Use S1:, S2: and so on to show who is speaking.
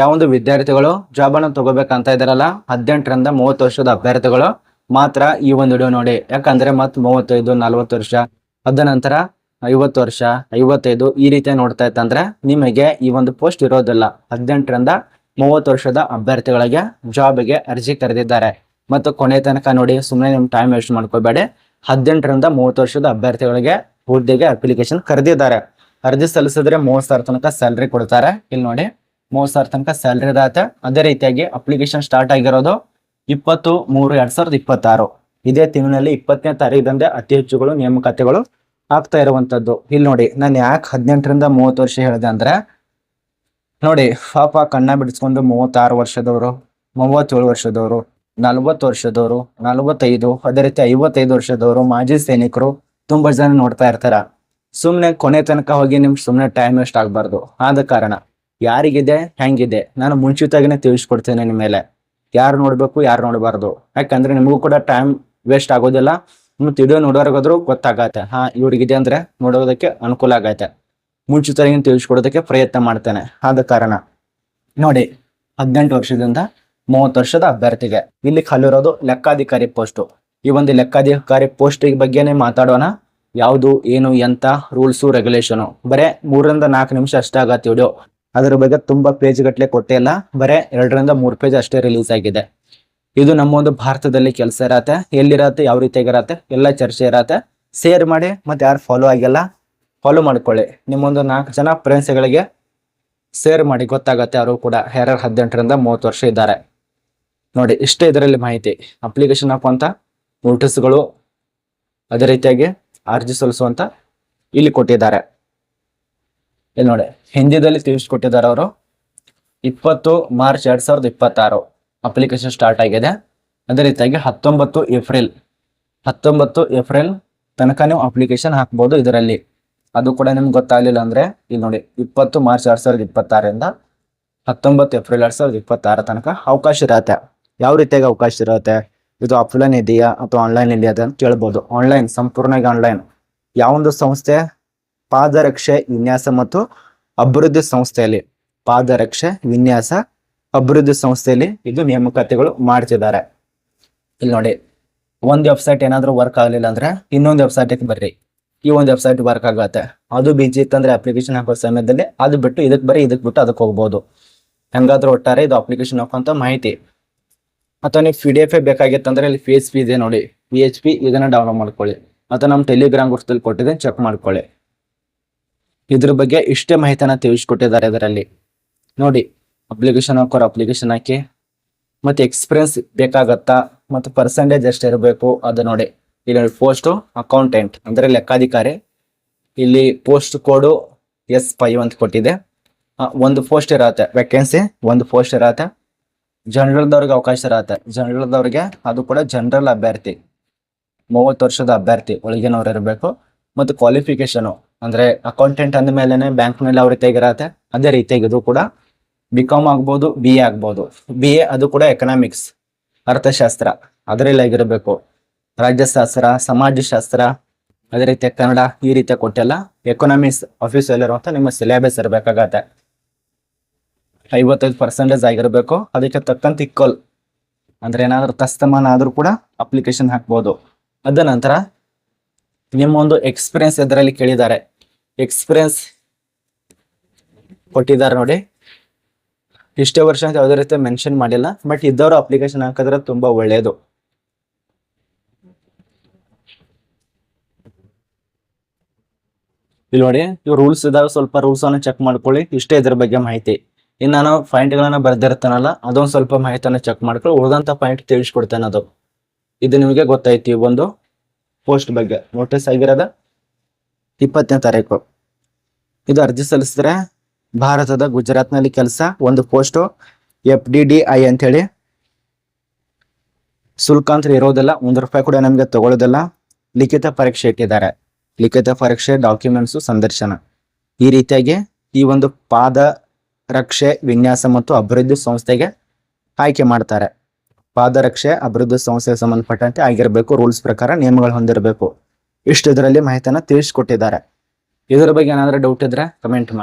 S1: ಯಾವೊಂದು ವಿದ್ಯಾರ್ಥಿಗಳು ಜಾಬ್ ಅನ್ನು ತಗೋಬೇಕಂತ ಇದಾರಲ್ಲ 18ರಿಂದ 30 ವರ್ಷದ ಅಭ್ಯರ್ಥಿಗಳು ಮಾತ್ರ ಈ ಒಂದು ವಿಡಿಯೋ ನೋಡಿ. ಯಾಕಂದ್ರೆ ಮತ್ 35 40 ವರ್ಷ ಅದ ನಂತರ 50 ವರ್ಷ 55 ಈ ರೀತಿ ನೋಡ್ತಾ ಇತ್ತಂದ್ರೆ ನಿಮಗೆ ಈ ಒಂದು ಪೋಸ್ಟ್ ಇರೋದಿಲ್ಲ. 18ರಿಂದ 30 ವರ್ಷದ ಅಭ್ಯರ್ಥಿಗಳಿಗೆ ಜಾಬ್ಗೆ ಅರ್ಜಿ ಕರೆದಿದ್ದಾರೆ. ಮತ್ತು ಕೊನೆ ತನಕ ನೋಡಿ, ಸುಮ್ಮನೆ ನಿಮ್ ಟೈಮ್ ವೇಸ್ಟ್ ಮಾಡ್ಕೋಬೇಡಿ. 18ರಿಂದ 30 ವರ್ಷದ ಅಭ್ಯರ್ಥಿಗಳಿಗೆ ಹುದ್ದೆಗೆ ಅಪ್ಲಿಕೇಶನ್ ಕರೆದಿದ್ದಾರೆ. ಅರ್ಜಿ ಸಲ್ಲಿಸಿದ್ರೆ 30,000 ತನಕ ಸ್ಯಾಲ್ರಿ ಕೊಡ್ತಾರೆ. ಇಲ್ಲಿ ನೋಡಿ 30,000 ತನಕ ಸ್ಯಾಲ್ರಿ ಇರತ್ತೆ. ಅದೇ ರೀತಿಯಾಗಿ ಅಪ್ಲಿಕೇಶನ್ ಸ್ಟಾರ್ಟ್ ಆಗಿರೋದು 20/3/2026 ಇದೇ ತಿಂಗಳಿನಲ್ಲಿ 20ನೇ ತಾರೀಖದಂದೇ ಅತಿ ಹೆಚ್ಚುಗಳು ನೇಮಕಾತಿಗಳು ಆಗ್ತಾ ಇರುವಂತದ್ದು. ಇಲ್ಲಿ ನೋಡಿ, ನಾನು ಯಾಕೆ 18ರಿಂದ 30 ವರ್ಷ ಹೇಳಿದೆ ಅಂದ್ರೆ ನೋಡಿ, ಪಾಪ ಕಣ್ಣ ಬಿಡಿಸ್ಕೊಂಡು 36 ವರ್ಷದವರು, 37 ವರ್ಷದವರು, 40 ವರ್ಷದವರು, 45, ಅದೇ ರೀತಿ 55 ವರ್ಷದವರು, ಮಾಜಿ ಸೈನಿಕರು ತುಂಬಾ ಜನ ನೋಡ್ತಾ ಇರ್ತಾರ. ಸುಮ್ನೆ ಕೊನೆ ತನಕ ಹೋಗಿ ನಿಮ್ಗೆ ಸುಮ್ನೆ ಟೈಮ್ ವೇಸ್ಟ್ ಆಗ್ಬಾರ್ದು. ಆದ ಕಾರಣ ಯಾರಿಗಿದೆ ಹೆಂಗಿದೆ ನಾನು ಮುಂಚಿತವಾಗಿನೇ ತಿಳಿಸ್ಕೊಡ್ತೇನೆ ನಿಮ್ಮ ಮೇಲೆ. ಯಾರು ನೋಡ್ಬೇಕು ಯಾರು ನೋಡಬಾರ್ದು. ಯಾಕಂದ್ರೆ ನಿಮಗೂ ಕೂಡ ಟೈಮ್ ವೇಸ್ಟ್ ಆಗೋದಿಲ್ಲ. ಮತ್ತೆ ವಿಡಿಯೋ ನೋಡೋರ್ಗಾದ್ರೂ ಗೊತ್ತಾಗತ್ತೆ, ಇವ್ರಿಗಿದೆ ಅಂದ್ರೆ ನೋಡೋದಕ್ಕೆ ಅನುಕೂಲ ಆಗತ್ತೆ. ಮುಂಚಿತವಾಗಿ ತಿಳಿಸ್ಕೊಡೋದಕ್ಕೆ ಪ್ರಯತ್ನ ಮಾಡ್ತೇನೆ. ಆದ ಕಾರಣ ನೋಡಿ, 18 ವರ್ಷದಿಂದ 30 ವರ್ಷದ ಅಭ್ಯರ್ಥಿಗೆ ಇಲ್ಲಿ ಖಾಲಿರೋದು ಲೆಕ್ಕಾಧಿಕಾರಿ ಪೋಸ್ಟ್. ಈ ಒಂದು ಲೆಕ್ಕಾಧಿಕಾರಿ ಪೋಸ್ಟ್ ಬಗ್ಗೆನೇ ಮಾತಾಡೋಣ. ಯಾವುದು ಏನು ಎಂತ ರೂಲ್ಸು ರೆಗ್ಯುಲೇಷನ್. ಬರೇ 3ರಿಂದ 4 ನಿಮಿಷ ಅಷ್ಟೇ ಆಗತ್ತೆ ವಿಡಿಯೋ. ಅದ್ರ ಬಗ್ಗೆ ತುಂಬಾ ಪೇಜ್ ಗಟ್ಟಲೆ ಕೊಟ್ಟಿಲ್ಲ, ಬರೇ 2ರಿಂದ 3 ಪೇಜ್ ಅಷ್ಟೇ ರಿಲೀಸ್ ಆಗಿದೆ. ಇದು ನಮ್ಮ ಒಂದು ಭಾರತದಲ್ಲಿ ಕೆಲಸ ಇರತ್ತೆ, ಎಲ್ಲಿರತ್ತೆ, ಯಾವ ರೀತಿಯಾಗಿರತ್ತೆ ಎಲ್ಲ ಚರ್ಚೆ ಇರತ್ತೆ. ಶೇರ್ ಮಾಡಿ, ಮತ್ತೆ ಯಾರು ಫಾಲೋ ಆಗಿಲ್ಲ ಫಾಲೋ ಮಾಡ್ಕೊಳ್ಳಿ. ನಿಮ್ಮೊಂದು 4 ಜನ ಫ್ರೆಂಡ್ಸ್ಗಳಿಗೆ ಶೇರ್ ಮಾಡಿ, ಗೊತ್ತಾಗತ್ತೆ ಅವರು ಕೂಡ ಯಾರ್ಯಾರು 18ರಿಂದ 30 ವರ್ಷ ಇದ್ದಾರೆ. ನೋಡಿ, ಇಷ್ಟೇ ಇದರಲ್ಲಿ ಮಾಹಿತಿ. ಅಪ್ಲಿಕೇಶನ್ ಹಾಕುವಂತ ನೋಟಿಸ್ಗಳು, ಅದೇ ರೀತಿಯಾಗಿ ಅರ್ಜಿ ಸಲ್ಲಿಸುವಂತ ಇಲ್ಲಿ ಕೊಟ್ಟಿದ್ದಾರೆ. ಇಲ್ಲಿ ನೋಡಿ, ಹಿಂದಿದಲ್ಲಿ ತಿಳಿಸ್ಕೊಟ್ಟಿದ್ದಾರೆ ಅವರು. 20 ಮಾರ್ಚ್ 2026 ಅಪ್ಲಿಕೇಶನ್ ಸ್ಟಾರ್ಟ್ ಆಗಿದೆ. ಅದೇ ರೀತಿಯಾಗಿ 19 ಏಪ್ರಿಲ್ ತನಕ ನೀವು ಅಪ್ಲಿಕೇಶನ್ ಹಾಕ್ಬೋದು ಇದರಲ್ಲಿ. ಅದು ಕೂಡ ನಿಮ್ಗೆ ಗೊತ್ತಾಗ್ಲಿಲ್ಲ ಅಂದ್ರೆ ಇಲ್ಲಿ ನೋಡಿ, 20 ಮಾರ್ಚ್ 2026 19 ಏಪ್ರಿಲ್ 2026 ತನಕ ಅವಕಾಶ ಇರತ್ತೆ. ಯಾವ ರೀತಿಯಾಗಿ ಅವಕಾಶ ಇರುತ್ತೆ, ಇದು ಆಫ್ಲೈನ್ ಇದೆಯಾ ಅಥವಾ ಆನ್ಲೈನ್ ಇದೆಯಾ ಅಂತ ಕೇಳ್ಬೋದು. ಆನ್ಲೈನ್, ಸಂಪೂರ್ಣವಾಗಿ ಆನ್ಲೈನ್. ಯಾವೊಂದು ಸಂಸ್ಥೆ? ಪಾದರಕ್ಷೆ ವಿನ್ಯಾಸ ಮತ್ತು ಅಭಿವೃದ್ಧಿ ಸಂಸ್ಥೆಯಲ್ಲಿ, ಪಾದರಕ್ಷೆ ವಿನ್ಯಾಸ ಅಭಿವೃದ್ಧಿ ಸಂಸ್ಥೆಯಲ್ಲಿ ಇದು ನೇಮಕಾತಿಗಳು ಮಾಡ್ತಿದ್ದಾರೆ. ಇಲ್ಲಿ ನೋಡಿ, ಒಂದು ವೆಬ್ಸೈಟ್ ಏನಾದ್ರೂ ವರ್ಕ್ ಆಗಲಿಲ್ಲ ಅಂದ್ರೆ ಇನ್ನೊಂದು ವೆಬ್ಸೈಟ್ಗೆ ಬರ್ರಿ. ಈ ಒಂದು ವೆಬ್ಸೈಟ್ ವರ್ಕ್ ಆಗತ್ತೆ. ಅದು ಬಿಜಿ ಇತ್ತಂದ್ರೆ ಅಪ್ಲಿಕೇಶನ್ ಹಾಕೋ ಸಮಯದಲ್ಲಿ ಅದು ಬಿಟ್ಟು ಇದಕ್ಕೆ ಬರ್ರಿ, ಇದಕ್ಕೆ ಬಿಟ್ಟು ಅದಕ್ಕೆ ಹೋಗ್ಬೋದು. ಹೆಂಗಾದ್ರೂ ಒಟ್ಟಾರೆ ಇದು ಅಪ್ಲಿಕೇಶನ್ ಹಾಕುವಂತ ಮಾಹಿತಿ. ಅಥವಾ ನೀವು PDF ಬೇಕಾಗಿತ್ತಂದ್ರೆ ಇಲ್ಲಿ PHP ಇದೆ ನೋಡಿ, PHP ಇದನ್ನ ಡೌನ್ಲೋಡ್ ಮಾಡ್ಕೊಳ್ಳಿ. ಅಥವಾ ನಮ್ಮ ಟೆಲಿಗ್ರಾಮ್ ಗ್ರೂಪ್ದಲ್ಲಿ ಕೊಟ್ಟಿದೆ, ಚೆಕ್ ಮಾಡ್ಕೊಳ್ಳಿ. ಇದ್ರ ಬಗ್ಗೆ ಇಷ್ಟೇ ಮಾಹಿತಿನ ತಿಳಿಸ್ಕೊಟ್ಟಿದ್ದಾರೆ ಇದರಲ್ಲಿ. ನೋಡಿ, ಅಪ್ಲಿಕೇಶನ್ ಹಾಕೋರು ಅಪ್ಲಿಕೇಶನ್ ಹಾಕಿ, ಮತ್ತೆ ಎಕ್ಸ್ಪೀರಿಯನ್ಸ್ ಬೇಕಾಗತ್ತಾ, ಮತ್ತೆ ಪರ್ಸೆಂಟೇಜ್ ಎಷ್ಟು ಇರಬೇಕು ಅದು ನೋಡಿ. ಇಲ್ಲಿ ಪೋಸ್ಟ್ ಅಕೌಂಟೆಂಟ್ ಅಂದ್ರೆ ಲೆಕ್ಕಾಧಿಕಾರಿ. ಇಲ್ಲಿ ಪೋಸ್ಟ್ ಕೋಡು S5 ಅಂತ ಕೊಟ್ಟಿದೆ. ಒಂದು ಪೋಸ್ಟ್ ಇರತ್ತೆ, ವೇಕೆನ್ಸಿ ಒಂದು ಪೋಸ್ಟ್ ಇರತ್ತೆ. ಜನರಲ್ದವ್ರಿಗೆ ಅವಕಾಶ ಇರತ್ತೆ. ಜನರಲ್ದವ್ರಿಗೆ ಅದು ಕೂಡ ಜನರಲ್ ಅಭ್ಯರ್ಥಿ, 30 ವರ್ಷದ ಅಭ್ಯರ್ಥಿ ಒಳಗಿನವ್ರು ಇರಬೇಕು. ಮತ್ತು ಕ್ವಾಲಿಫಿಕೇಶನ್ ಅಂದ್ರೆ ಅಕೌಂಟೆಂಟ್ ಅಂದ ಮೇಲೆನೆ ಬ್ಯಾಂಕ್ನಲ್ಲಿ ಯಾವ ರೀತಿಯಾಗಿ ಇರತ್ತೆ ಅದೇ ರೀತಿಯಾಗಿ ಇದು ಕೂಡ BCom ಆಗ್ಬೋದು, BA ಆಗ್ಬೋದು. BA ಅದು ಕೂಡ ಎಕನಾಮಿಕ್ಸ್, ಅರ್ಥಶಾಸ್ತ್ರ ಅದರಲ್ಲಿ ಆಗಿರಬೇಕು. ರಾಜ್ಯಶಾಸ್ತ್ರ, ಸಮಾಜಶಾಸ್ತ್ರ, ಅದೇ ರೀತಿ ಕನ್ನಡ ಈ ರೀತಿಯ ಕೊಟ್ಟೆಲ್ಲ ಎಕನಾಮಿಕ್ಸ್ ಆಫೀಸಲ್ಲಿರುವಂತ ನಿಮ್ಮ ಸಿಲೆಬಸ್ ಇರಬೇಕಾಗತ್ತೆ. 55% ಆಗಿರಬೇಕು. ಅದಕ್ಕೆ ತಕ್ಕಂತ ಇಕ್ವಲ್ ಅಂದ್ರೆ ಏನಾದ್ರೂ ತಸ್ತಮಾನ ಆದ್ರೂ ಕೂಡ ಅಪ್ಲಿಕೇಶನ್ ಹಾಕ್ಬೋದು. ಅದ ನಂತರ ನಿಮ್ಮ ಒಂದು ಎಕ್ಸ್ಪೀರಿಯನ್ಸ್ ಇದರಲ್ಲಿ ಕೇಳಿದ್ದಾರೆ. ಎಕ್ಸ್ಪೀರಿಯನ್ಸ್ ಕೊಟ್ಟಿದ್ದಾರೆ ನೋಡಿ. ಇಷ್ಟೇ ವರ್ಷ ಅಂತ ಯಾವುದೇ ರೀತಿ ಮೆನ್ಷನ್ ಮಾಡಿಲ್ಲ, ಬಟ್ ಇದ್ದವರು ಅಪ್ಲಿಕೇಶನ್ ಹಾಕಿದ್ರೆ ತುಂಬಾ ಒಳ್ಳೆಯದು. ಇಲ್ಲಿ ನೋಡಿ, ಇವು ರೂಲ್ಸ್ ಇದಾವೆ, ಸ್ವಲ್ಪ ರೂಲ್ಸ್ ಅನ್ನು ಚೆಕ್ ಮಾಡ್ಕೊಳ್ಳಿ. ಇಷ್ಟೇ ಇದ್ರ ಬಗ್ಗೆ ಮಾಹಿತಿ. ಇನ್ನು ನಾನು ಪಾಯಿಂಟ್ಗಳನ್ನ ಬರ್ದಿರ್ತಾನಲ್ಲ, ಅದೊಂದು ಸ್ವಲ್ಪ ಮಾಹಿತಿಯನ್ನು ಚೆಕ್ ಮಾಡ್ಕೊಳ್ಳಿ. ಉಳಿದಂತ ಪಾಯಿಂಟ್ ತಿಳಿಸ್ಕೊಡ್ತೇನೆ. ಅದು ಇದು ನಿಮಗೆ ಗೊತ್ತೈತಿ. ಒಂದು ಪೋಸ್ಟ್ ಬಗ್ಗೆ ನೋಟಿಸ್ ಆಗಿರೋದ 20ನೇ ತಾರೀಕು. ಇದು ಅರ್ಜಿ ಸಲ್ಲಿಸಿದ್ರೆ ಭಾರತದ ಗುಜರಾತ್ನಲ್ಲಿ ಕೆಲಸ. ಒಂದು ಪೋಸ್ಟ್ FDDI ಅಂತೇಳಿ. ಶುಲ್ಕ ಅಂತ ಇರೋದಿಲ್ಲ, ₹1 ಕೂಡ ನಮಗೆ ತಗೊಳ್ಳೋದಿಲ್ಲ. ಲಿಖಿತ ಪರೀಕ್ಷೆ ಇಟ್ಟಿದ್ದಾರೆ. ಲಿಖಿತ ಪರೀಕ್ಷೆ, ಡಾಕ್ಯುಮೆಂಟ್ಸು, ಸಂದರ್ಶನ. ಈ ರೀತಿಯಾಗಿ ಈ ಒಂದು ಪಾದ ರಕ್ಷೆ ವಿನ್ಯಾಸ ಮತ್ತು ಅಭಿವೃದ್ಧಿ ಸಂಸ್ಥೆಗೆ ಆಯ್ಕೆ ಮಾಡ್ತಾರೆ. ಪಾದರಕ್ಷೆ ಅಭಿವೃದ್ಧಿ ಸಂಸ್ಥೆಗೆ ಸಂಬಂಧಪಟ್ಟಂತೆ ಆಗಿರಬೇಕು. ರೂಲ್ಸ್ ಪ್ರಕಾರ ನಿಯಮಗಳು ಹೊಂದಿರಬೇಕು. ಇಷ್ಟು ಇದರಲ್ಲಿ ಮಾಹಿತಿಯನ್ನು ತಿಳಿಸ್ಕೊಟ್ಟಿದ್ದಾರೆ. ಇದರ ಬಗ್ಗೆ ಏನಾದರೂ ಡೌಟ್ ಇದ್ರೆ ಕಮೆಂಟ್ ಮಾಡಿ.